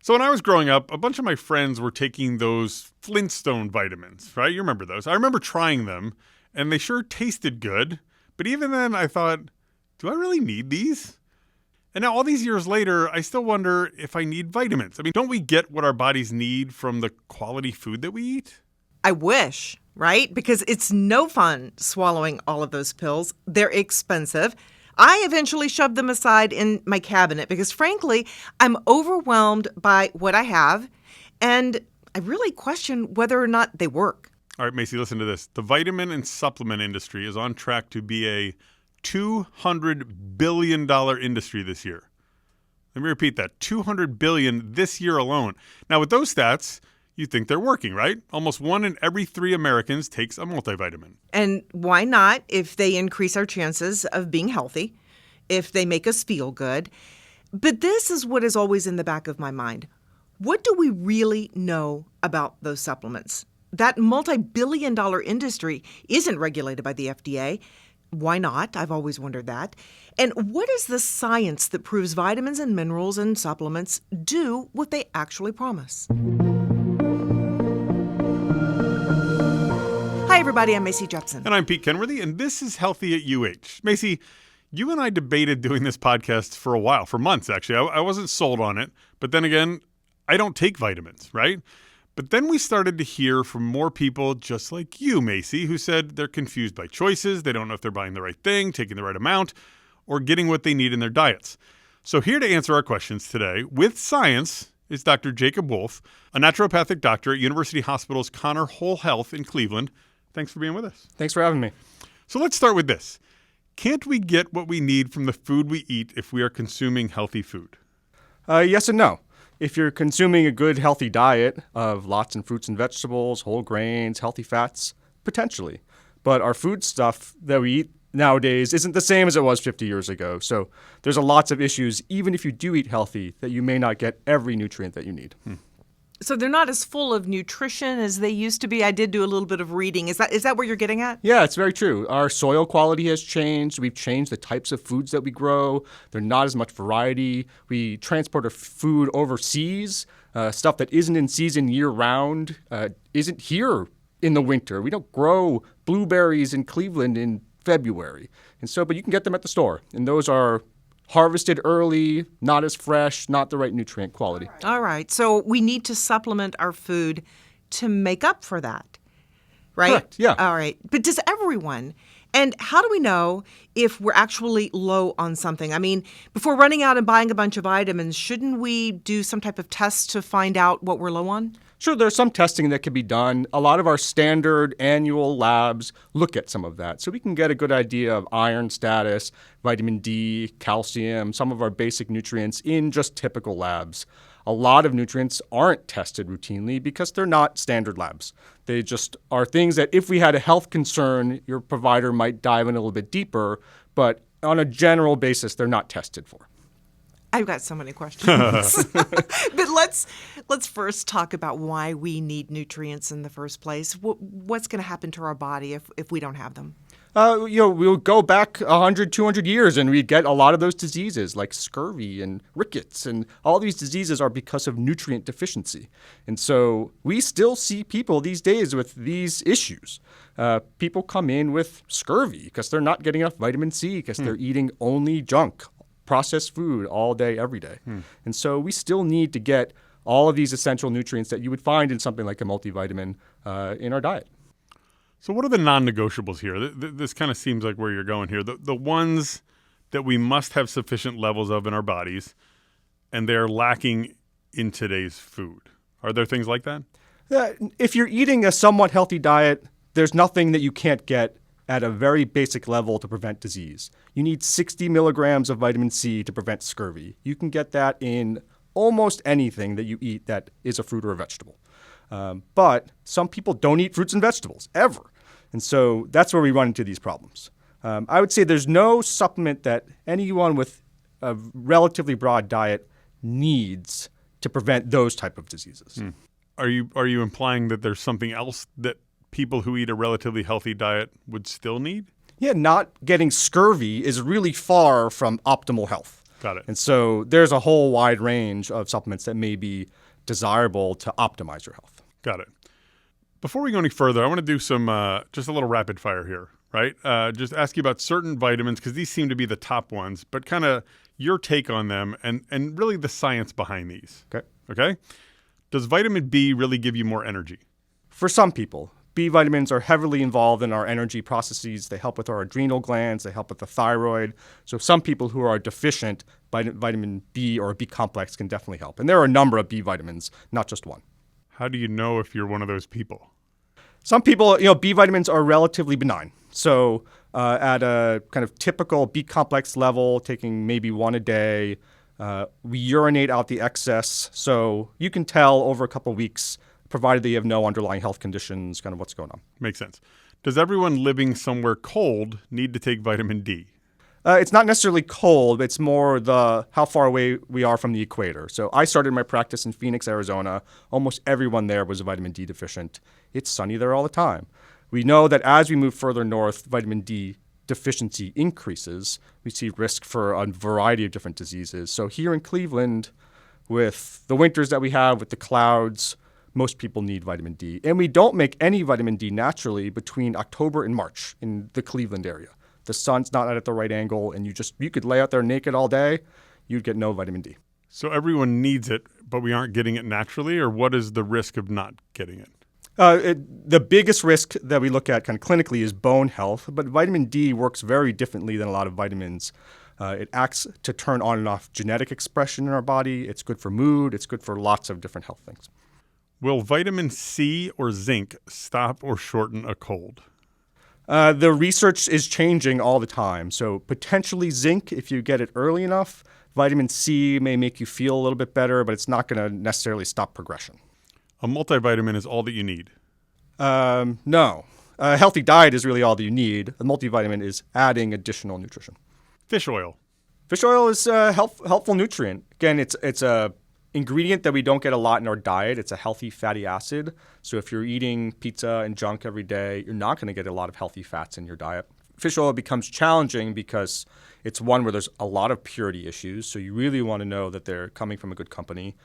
So when I was growing up, a bunch of my friends were taking those Flintstone vitamins, right? You remember those. I remember trying them, and they sure tasted good. But even then, I thought, do I really need these? And now all these years later, I still wonder if I need vitamins. I mean, don't we get what our bodies need from the quality food that we eat? I wish, right? Because it's no fun swallowing all of those pills. They're expensive. I eventually shoved them aside in my cabinet because, frankly, I'm overwhelmed by what I have, and I really question whether or not they work. All right, Macy, listen to this. The vitamin and supplement industry is on track to be a $200 billion industry this year. Let me repeat that, $200 billion this year alone. Now, with those stats, you think they're working, right? Almost 1 in every 3 Americans takes a multivitamin. And why not if they increase our chances of being healthy, if they make us feel good? But this is what is always in the back of my mind. What do we really know about those supplements? That multi-billion-dollar industry isn't regulated by the FDA. Why not? I've always wondered that. And what is the science that proves vitamins and minerals and supplements do what they actually promise? Hi, everybody. I'm Macy Jepson. And I'm Pete Kenworthy, and this is Healthy at UH. Macy, you and I debated doing this podcast for a while, for months, actually. I wasn't sold on it. But then again, I don't take vitamins, right? But then we started to hear from more people just like you, Macy, who said they're confused by choices. They don't know if they're buying the right thing, taking the right amount, or getting what they need in their diets. So here to answer our questions today with science is Dr. Jacob Wolf, a naturopathic doctor at University Hospital's Connor Whole Health in Cleveland. Thanks for being with us. Thanks for having me. So let's start with this. Can't we get what we need from the food we eat if we are consuming healthy food? Yes and no. If you're consuming a good, healthy diet of lots of fruits and vegetables, whole grains, healthy fats, potentially. But our food stuff that we eat nowadays isn't the same as it was 50 years ago. So there's lots of issues, even if you do eat healthy, that you may not get every nutrient that you need. So they're not as full of nutrition as they used to be. I did do a little bit of reading. Is that what you're getting at? Yeah, it's very true. Our soil quality has changed. We've changed the types of foods that we grow. There's not as much variety. We transport our food overseas. Stuff that isn't in season year-round isn't here in the winter. We don't grow blueberries in Cleveland in February. But you can get them at the store. And those are harvested early, not as fresh, not the right nutrient quality. All right. So we need to supplement our food to make up for that, right? Correct, yeah. All right. But does everyone? And how do we know if we're actually low on something? I mean, before running out and buying a bunch of vitamins, shouldn't we do some type of test to find out what we're low on? Sure, there's some testing that can be done. A lot of our standard annual labs look at some of that. So we can get a good idea of iron status, vitamin D, calcium, some of our basic nutrients in just typical labs. A lot of nutrients aren't tested routinely because they're not standard labs. They just are things that if we had a health concern, your provider might dive in a little bit deeper, but on a general basis, they're not tested for. I've got so many questions. But let's first talk about why we need nutrients in the first place. What's going to happen to our body if we don't have them? We'll go back 100, 200 years and we get a lot of those diseases like scurvy and rickets. And all these diseases are because of nutrient deficiency. And so we still see people these days with these issues. People come in with scurvy because they're not getting enough vitamin C because they're eating only junk, processed food all day, every day. And so we still need to get all of these essential nutrients that you would find in something like a multivitamin in our diet. So what are the non-negotiables here? This kind of seems like where you're going here. The ones that we must have sufficient levels of in our bodies, and they're lacking in today's food. Are there things like that? If you're eating a somewhat healthy diet, there's nothing that you can't get at a very basic level to prevent disease. You need 60 milligrams of vitamin C to prevent scurvy. You can get that in almost anything that you eat that is a fruit or a vegetable. But some people don't eat fruits and vegetables, ever. And so that's where we run into these problems. I would say there's no supplement that anyone with a relatively broad diet needs to prevent those type of diseases. Are you implying that there's something else that people who eat a relatively healthy diet would still need? Yeah, not getting scurvy is really far from optimal health. Got it. And so there's a whole wide range of supplements that may be desirable to optimize your health. Got it. Before we go any further, I want to do some just a little rapid fire here, right? Just ask you about certain vitamins because these seem to be the top ones, but kind of your take on them and really the science behind these. Okay? Does vitamin B really give you more energy? For some people, B vitamins are heavily involved in our energy processes. They help with our adrenal glands. They help with the thyroid. So some people who are deficient, vitamin B or a B complex can definitely help. And there are a number of B vitamins, not just one. How do you know if you're one of those people? Some people, B vitamins are relatively benign. So at a kind of typical B complex level, taking maybe one a day, we urinate out the excess. So you can tell over a couple of weeks, provided that you have no underlying health conditions, kind of what's going on. Makes sense. Does everyone living somewhere cold need to take vitamin D? It's not necessarily cold. It's more how far away we are from the equator. So I started my practice in Phoenix, Arizona. Almost everyone there was vitamin D deficient. It's sunny there all the time. We know that as we move further north, vitamin D deficiency increases. We see risk for a variety of different diseases. So here in Cleveland, with the winters that we have, with the clouds, most people need vitamin D. And we don't make any vitamin D naturally between October and March in the Cleveland area. The sun's not at the right angle, and you could lay out there naked all day, you'd get no vitamin D. So everyone needs it, but we aren't getting it naturally, or what is the risk of not getting it? The biggest risk that we look at kind of clinically is bone health, but vitamin D works very differently than a lot of vitamins. It acts to turn on and off genetic expression in our body. It's good for mood. It's good for lots of different health things. Will vitamin C or zinc stop or shorten a cold? The research is changing all the time. So potentially zinc, if you get it early enough. Vitamin C may make you feel a little bit better, but it's not going to necessarily stop progression. A multivitamin is all that you need? No. A healthy diet is really all that you need. A multivitamin is adding additional nutrition. Fish oil. Fish oil is a helpful nutrient. Again, it's a ingredient that we don't get a lot in our diet. It's a healthy fatty acid. So if you're eating pizza and junk every day, you're not going to get a lot of healthy fats in your diet. Fish oil becomes challenging because it's one where there's a lot of purity issues. So you really want to know that they're coming from a good company.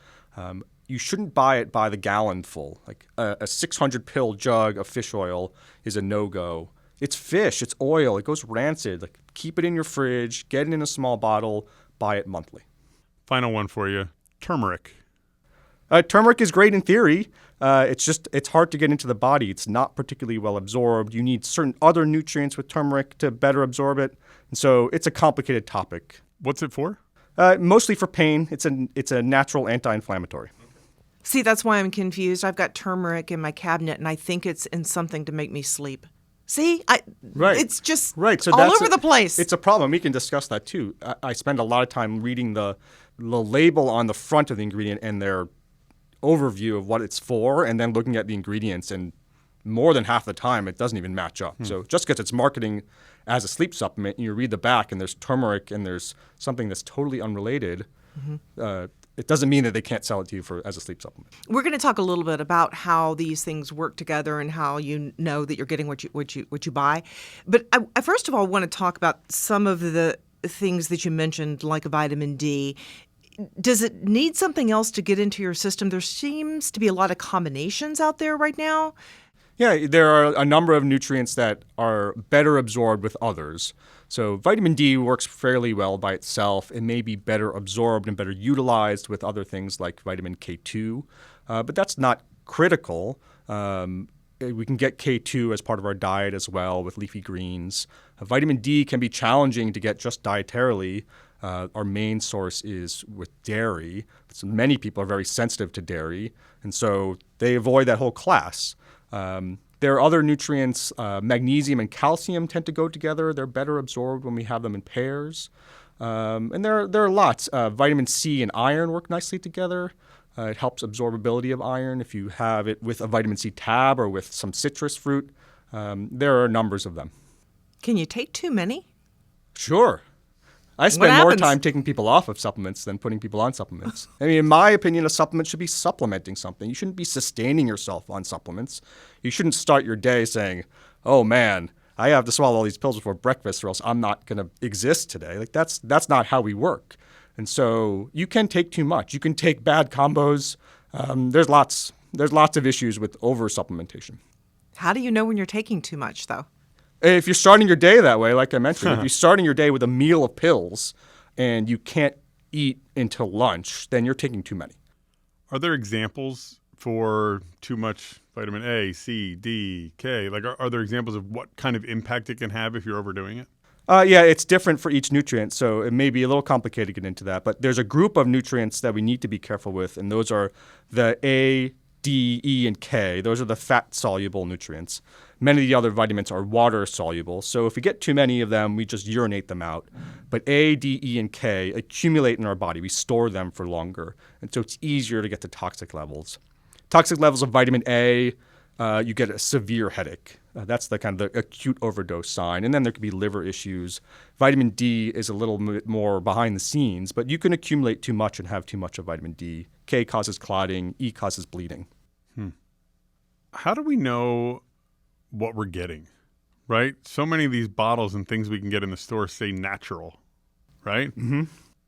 You shouldn't buy it by the gallon full. Like a 600 pill jug of fish oil is a no-go. It's fish. It's oil. It goes rancid. Like, keep it in your fridge. Get it in a small bottle. Buy it monthly. Final one for you. Turmeric. Turmeric is great in theory. It's hard to get into the body. It's not particularly well absorbed. You need certain other nutrients with turmeric to better absorb it. And so it's a complicated topic. What's it for? Mostly for pain. It's a natural anti-inflammatory. See, that's why I'm confused. I've got turmeric in my cabinet, and I think it's in something to make me sleep. See, it's just So all over the place. It's a problem. We can discuss that too. I spend a lot of time reading the label on the front of the ingredient and their overview of what it's for, and then looking at the ingredients, and more than half the time it doesn't even match up. So just because it's marketing as a sleep supplement, and you read the back and there's turmeric and there's something that's totally unrelated, it doesn't mean that they can't sell it to you as a sleep supplement. We're going to talk a little bit about how these things work together and how you know that you're getting what you buy. But I first of all want to talk about some of the things that you mentioned, like a vitamin D. Does it need something else to get into your system? There seems to be a lot of combinations out there right now. Yeah, there are a number of nutrients that are better absorbed with others. So vitamin D works fairly well by itself. It may be better absorbed and better utilized with other things like vitamin K2, but that's not critical. We can get K2 as part of our diet as well with leafy greens. Vitamin D can be challenging to get just dietarily. Our main source is with dairy. So many people are very sensitive to dairy, and so they avoid that whole class. There are other nutrients. Magnesium and calcium tend to go together. They're better absorbed when we have them in pairs. And there are lots. Vitamin C and iron work nicely together. It helps absorbability of iron if you have it with a vitamin C tab or with some citrus fruit. There are numbers of them. Can you take too many? Sure. I spend more time taking people off of supplements than putting people on supplements. I mean, in my opinion, a supplement should be supplementing something. You shouldn't be sustaining yourself on supplements. You shouldn't start your day saying, oh, man, I have to swallow all these pills before breakfast or else I'm not going to exist today. Like that's not how we work. And so you can take too much. You can take bad combos. There's lots of issues with over-supplementation. How do you know when you're taking too much, though? If you're starting your day that way, like I mentioned, if you're starting your day with a meal of pills and you can't eat until lunch, then you're taking too many. Are there examples for too much vitamin A, C, D, K? Like, are there examples of what kind of impact it can have if you're overdoing it? Yeah, it's different for each nutrient, so it may be a little complicated to get into that. But there's a group of nutrients that we need to be careful with, and those are the A, D, E, and K. Those are the fat-soluble nutrients. Many of the other vitamins are water-soluble, so if we get too many of them, we just urinate them out. But A, D, E, and K accumulate in our body. We store them for longer, and so it's easier to get to toxic levels. Toxic levels of vitamin A, you get a severe headache. That's the kind of the acute overdose sign. And then there could be liver issues. Vitamin D is a little bit more behind the scenes, but you can accumulate too much and have too much of vitamin D. K causes clotting. E causes bleeding. How do we know what we're getting, right? So many of these bottles and things we can get in the store say natural, right? Mm-hmm.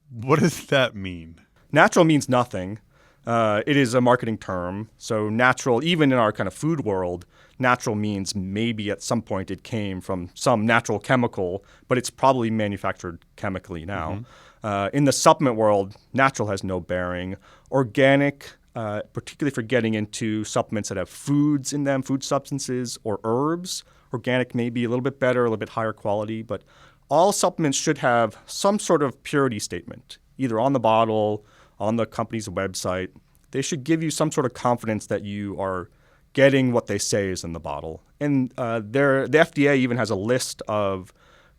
What does that mean? Natural means nothing. It is a marketing term. So natural, even in our kind of food world, natural means maybe at some point it came from some natural chemical, but it's probably manufactured chemically now. Mm-hmm. In the supplement world, natural has no bearing. Organic, particularly for getting into supplements that have foods in them, food substances, or herbs, organic may be a little bit better, a little bit higher quality, but all supplements should have some sort of purity statement, either on the bottle, on the company's website. They should give you some sort of confidence that you are getting what they say is in the bottle. And the FDA even has a list of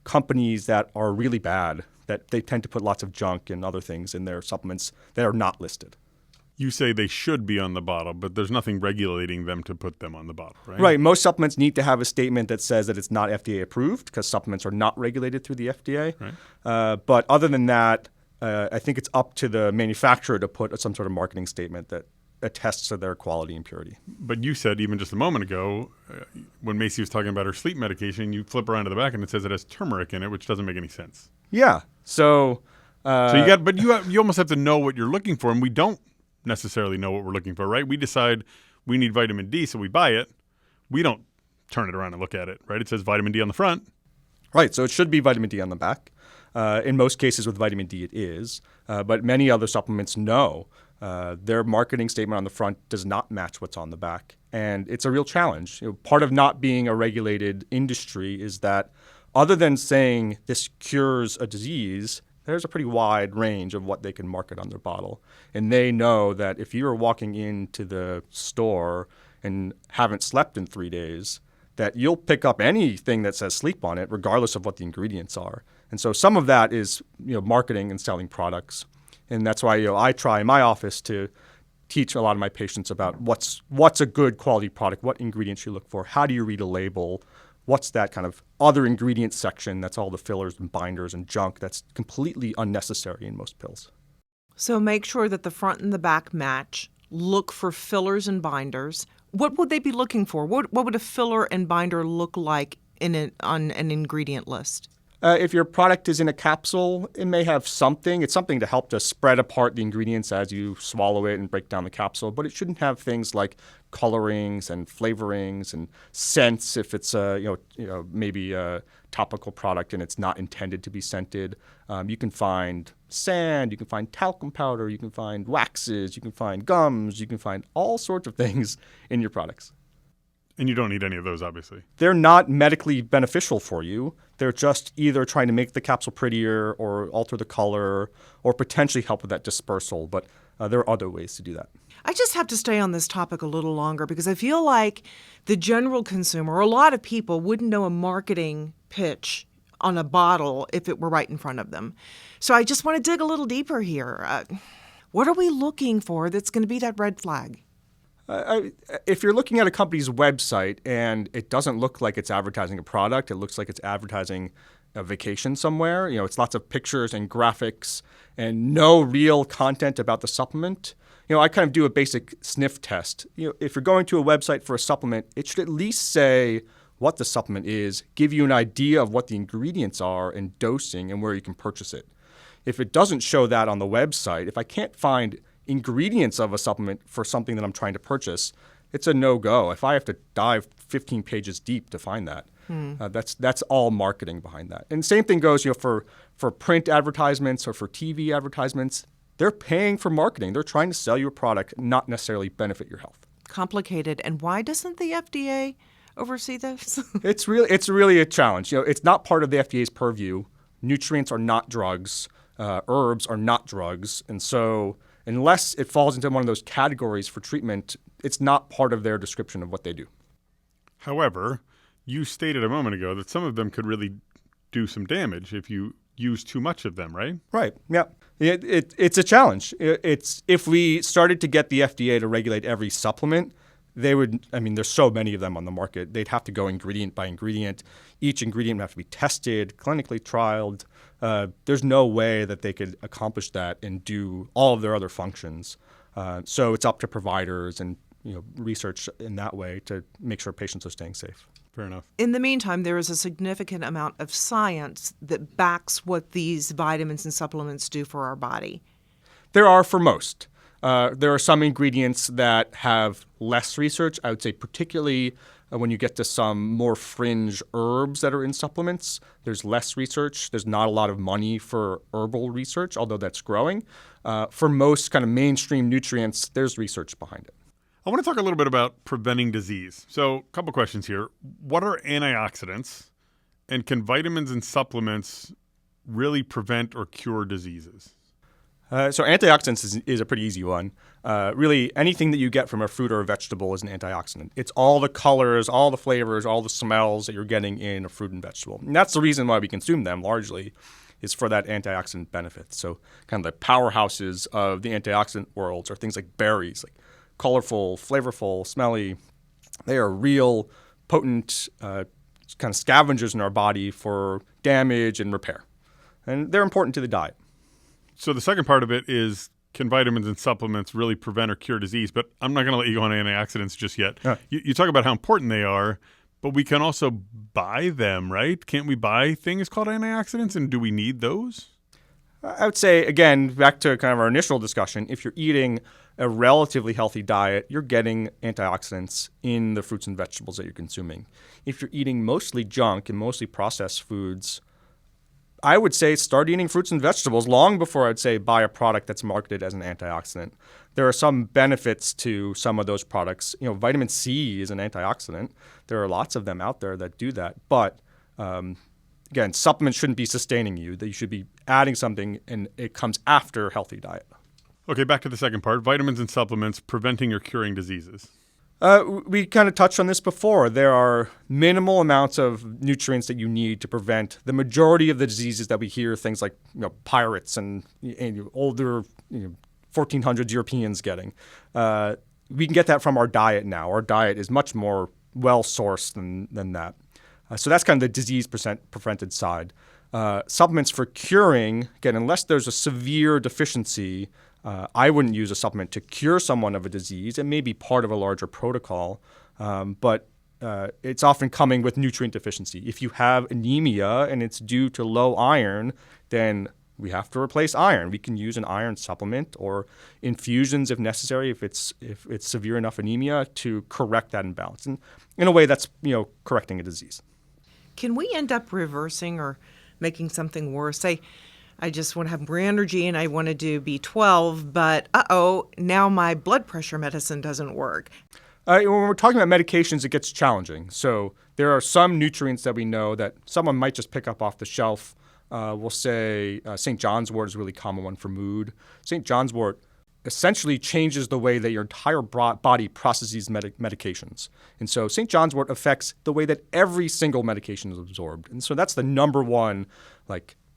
companies that are really bad, that they tend to put lots of junk and other things in their supplements that are not listed. You say they should be on the bottle, but there's nothing regulating them to put them on the bottle, right? Right. Most supplements need to have a statement that says that it's not FDA approved because supplements are not regulated through the FDA. Right. But other than that, I think it's up to the manufacturer to put some sort of marketing statement that attests to their quality and purity. But you said even just a moment ago, when Macy was talking about her sleep medication, you flip around to the back and it says it has turmeric in it, which doesn't make any sense. Yeah. So you almost have to know what you're looking for, and we don't necessarily know what we're looking for, right? We decide we need vitamin D, so we buy it. We don't turn it around and look at it, right? It says vitamin D on the front. Right. So it should be vitamin D on the back. In most cases with vitamin D, it is. But many other supplements, no. Their marketing statement on the front does not match what's on the back. And it's a real challenge. Part of not being a regulated industry is that other than saying this cures a disease, there's a pretty wide range of what they can market on their bottle. And they know that if you're walking into the store and haven't slept in 3 days, that you'll pick up anything that says sleep on it, regardless of what the ingredients are. And so some of that is, marketing and selling products. And that's why, I try in my office to teach a lot of my patients about what's a good quality product, what ingredients you look for, how do you read a label, what's that kind of other ingredients section that's all the fillers and binders and junk that's completely unnecessary in most pills. So make sure that the front and the back match. Look for fillers and binders. What would they be looking for? What would a filler and binder look like on an ingredient list? If your product is in a capsule, it may have something. It's something to help to spread apart the ingredients as you swallow it and break down the capsule. But it shouldn't have things like colorings and flavorings and scents if it's maybe a topical product and it's not intended to be scented. You can find sand, you can find talcum powder, you can find waxes, you can find gums, you can find all sorts of things in your products. And you don't need any of those, obviously. They're not medically beneficial for you. They're just either trying to make the capsule prettier or alter the color or potentially help with that dispersal. But there are other ways to do that. I just have to stay on this topic a little longer because I feel like the general consumer, or a lot of people, wouldn't know a marketing pitch on a bottle if it were right in front of them. So I just want to dig a little deeper here. What are we looking for that's going to be that red flag? If you're looking at a company's website and it doesn't look like it's advertising a product, it looks like it's advertising a vacation somewhere. It's lots of pictures and graphics and no real content about the supplement. I kind of do a basic sniff test. If you're going to a website for a supplement, it should at least say what the supplement is, give you an idea of what the ingredients are and dosing and where you can purchase it. If it doesn't show that on the website, if I can't find ingredients of a supplement for something that I'm trying to purchase, it's a no-go. If I have to dive 15 pages deep to find that, that's all marketing behind that. And same thing goes, for print advertisements or for TV advertisements. They're paying for marketing. They're trying to sell you a product, not necessarily benefit your health. Complicated. And why doesn't the FDA oversee this? It's really a challenge. It's not part of the FDA's purview. Nutrients are not drugs. Herbs are not drugs. And so unless it falls into one of those categories for treatment, it's not part of their description of what they do. However, you stated a moment ago that some of them could really do some damage if you use too much of them, right? Right. Yeah. It's a challenge. If we started to get the FDA to regulate every supplement, they would, there's so many of them on the market. They'd have to go ingredient by ingredient. Each ingredient would have to be tested, clinically trialed. There's no way that they could accomplish that and do all of their other functions. So it's up to providers and research in that way to make sure patients are staying safe. Fair enough. In the meantime, there is a significant amount of science that backs what these vitamins and supplements do for our body. There are for most. There are some ingredients that have less research. I would say particularly when you get to some more fringe herbs that are in supplements, there's less research. There's not a lot of money for herbal research, although that's growing. For most kind of mainstream nutrients, there's research behind it. I want to talk a little bit about preventing disease. So a couple questions here. What are antioxidants? And can vitamins and supplements really prevent or cure diseases? So antioxidants is a pretty easy one. Really, anything that you get from a fruit or a vegetable is an antioxidant. It's all the colors, all the flavors, all the smells that you're getting in a fruit and vegetable. And that's the reason why we consume them largely, is for that antioxidant benefit. So kind of the powerhouses of the antioxidant worlds are things like berries, like colorful, flavorful, smelly. They are real, potent kind of scavengers in our body for damage and repair. And they're important to the diet. So the second part of it is, can vitamins and supplements really prevent or cure disease? But I'm not going to let you go on antioxidants just yet. You talk about how important they are, but we can also buy them, right? Can't we buy things called antioxidants, and do we need those? I would say, again, back to kind of our initial discussion, if you're eating a relatively healthy diet, you're getting antioxidants in the fruits and vegetables that you're consuming. If you're eating mostly junk and mostly processed foods, I would say start eating fruits and vegetables long before I'd say buy a product that's marketed as an antioxidant. There are some benefits to some of those products. Vitamin C is an antioxidant. There are lots of them out there that do that. But again, supplements shouldn't be sustaining you. That you should be adding something, and it comes after a healthy diet. Okay, back to the second part. Vitamins and supplements preventing or curing diseases. We kind of touched on this before. There are minimal amounts of nutrients that you need to prevent the majority of the diseases that we hear, things like pirates and older 1400s Europeans getting. We can get that from our diet now. Our diet is much more well-sourced than that. So that's kind of the disease-prevented side. Supplements for curing, again, unless there's a severe deficiency, I wouldn't use a supplement to cure someone of a disease. It may be part of a larger protocol, but it's often coming with nutrient deficiency. If you have anemia and it's due to low iron, then we have to replace iron. We can use an iron supplement or infusions if necessary, if it's severe enough anemia, to correct that imbalance. And in a way, that's correcting a disease. Can we end up reversing or making something worse? Say, I just want to have more energy and I want to do B12, but now my blood pressure medicine doesn't work. When we're talking about medications, it gets challenging. So there are some nutrients that we know that someone might just pick up off the shelf. We'll say St. John's wort is a really common one for mood. St. John's wort essentially changes the way that your entire body processes medications. And so St. John's wort affects the way that every single medication is absorbed. And so that's the number one,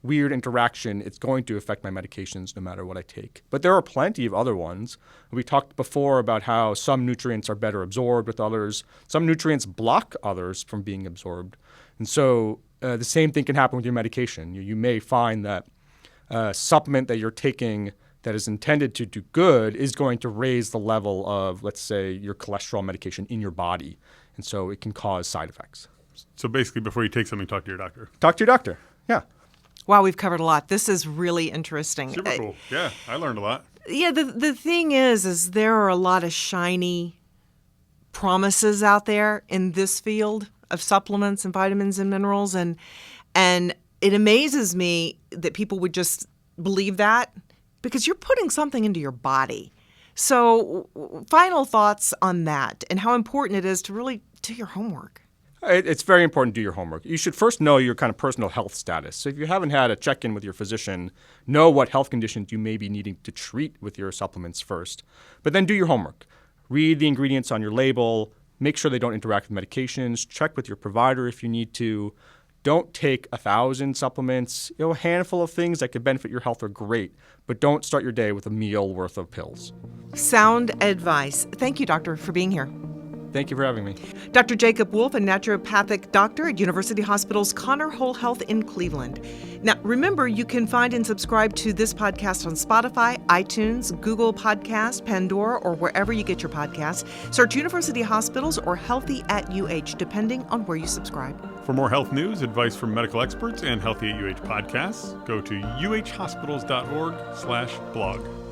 weird interaction. It's going to affect my medications no matter what I take. But there are plenty of other ones. We talked before about how some nutrients are better absorbed with others. Some nutrients block others from being absorbed. And so the same thing can happen with your medication. You may find that a supplement that you're taking that is intended to do good is going to raise the level of, let's say, your cholesterol medication in your body. And so it can cause side effects. So basically, before you take something, talk to your doctor. Talk to your doctor, yeah. Wow, we've covered a lot. This is really interesting. Super cool. Yeah, I learned a lot. Yeah, the thing is there are a lot of shiny promises out there in this field of supplements and vitamins and minerals, and it amazes me that people would just believe that because you're putting something into your body. So, final thoughts on that and how important it is to really do your homework. It's very important to do your homework. You should first know your kind of personal health status. So if you haven't had a check-in with your physician, know what health conditions you may be needing to treat with your supplements first. But then do your homework. Read the ingredients on your label. Make sure they don't interact with medications. Check with your provider if you need to. Don't take 1,000 supplements. A handful of things that could benefit your health are great, but don't start your day with a meal worth of pills. Sound advice. Thank you, doctor, for being here. Thank you for having me. Dr. Jacob Wolf, a naturopathic doctor at University Hospital's Connor Whole Health in Cleveland. Now, remember, you can find and subscribe to this podcast on Spotify, iTunes, Google Podcast, Pandora, or wherever you get your podcasts. Search University Hospitals or Healthy at UH, depending on where you subscribe. For more health news, advice from medical experts, and Healthy at UH podcasts, go to uhhospitals.org/blog.